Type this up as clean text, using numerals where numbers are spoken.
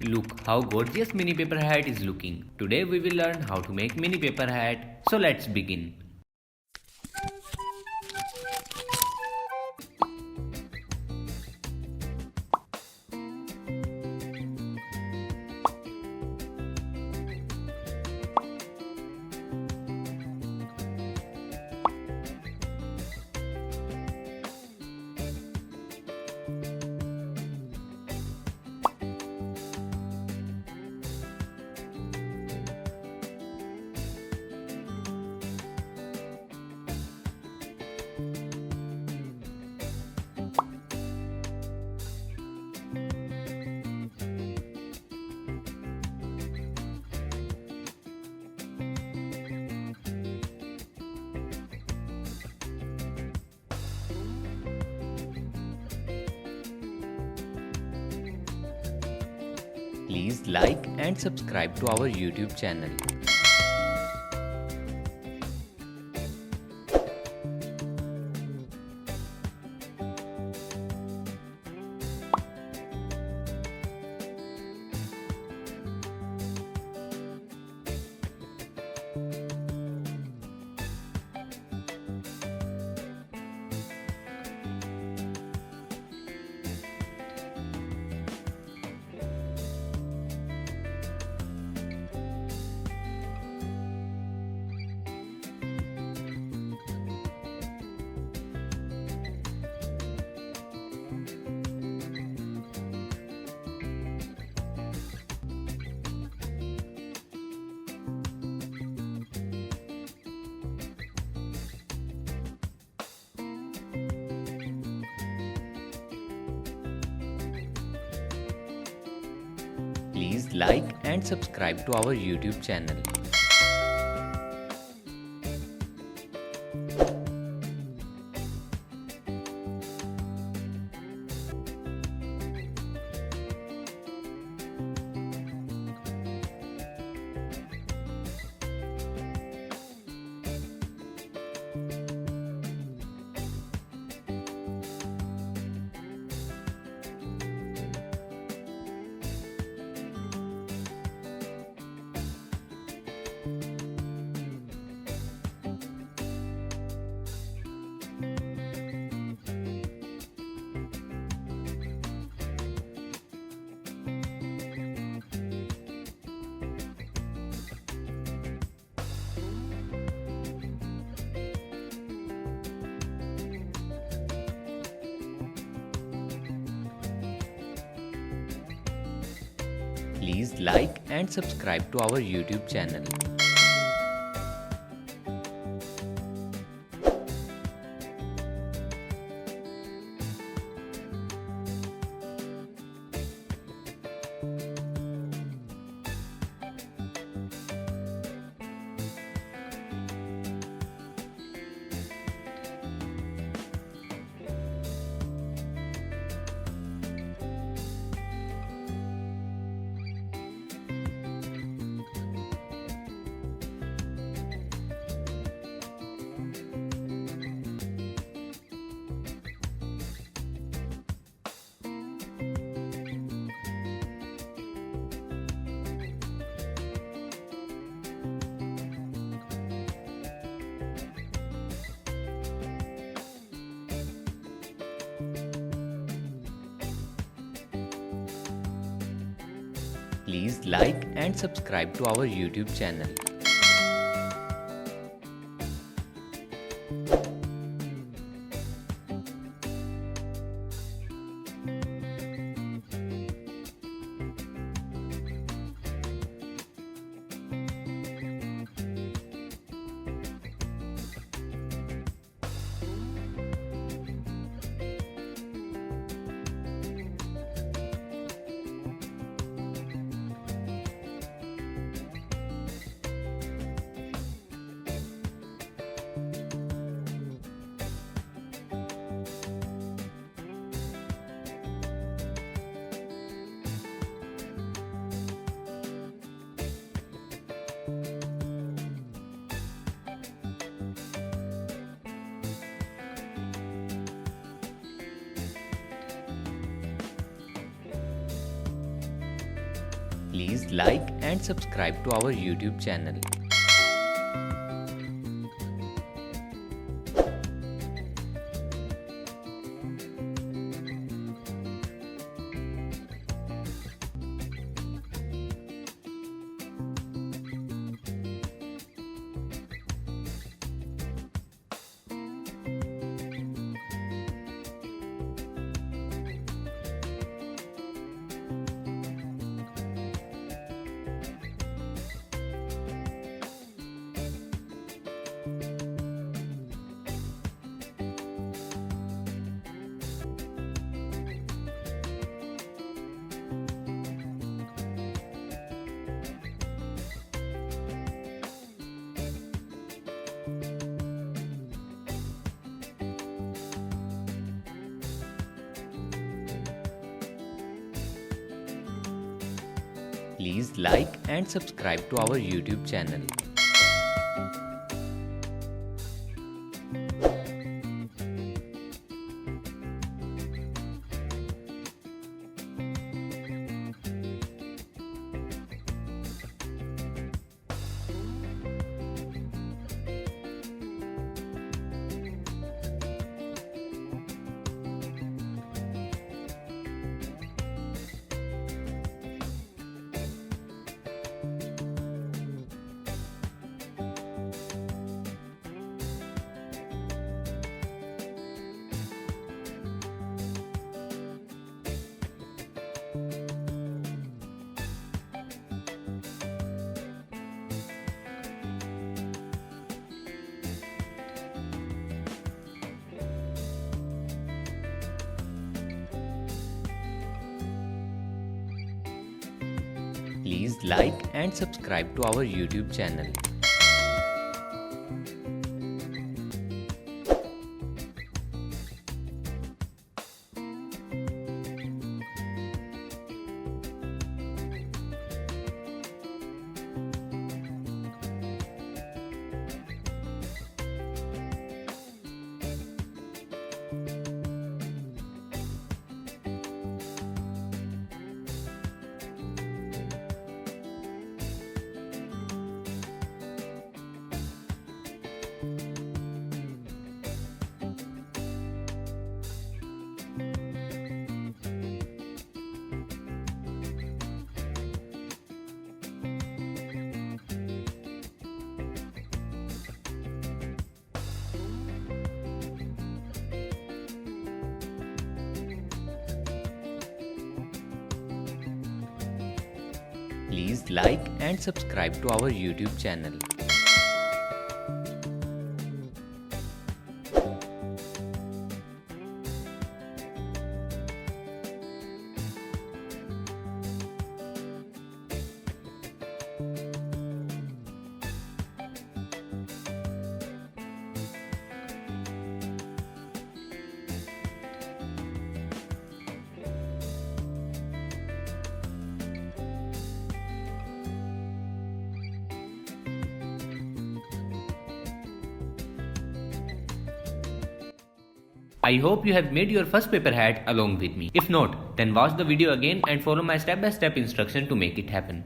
Look how gorgeous mini paper hat is looking. Today we will learn how to make mini paper hat. So let's begin. Please like and subscribe to our YouTube channel. Please like and subscribe to our YouTube channel. Please like and subscribe to our YouTube channel. Please like and subscribe to our YouTube channel. Please like and subscribe to our YouTube channel. Please like and subscribe to our YouTube channel. Please like and subscribe to our YouTube channel. Please like and subscribe to our YouTube channel. I hope you have made your first paper hat along with me. If not, then watch the video again and follow my step-by-step instruction to make it happen.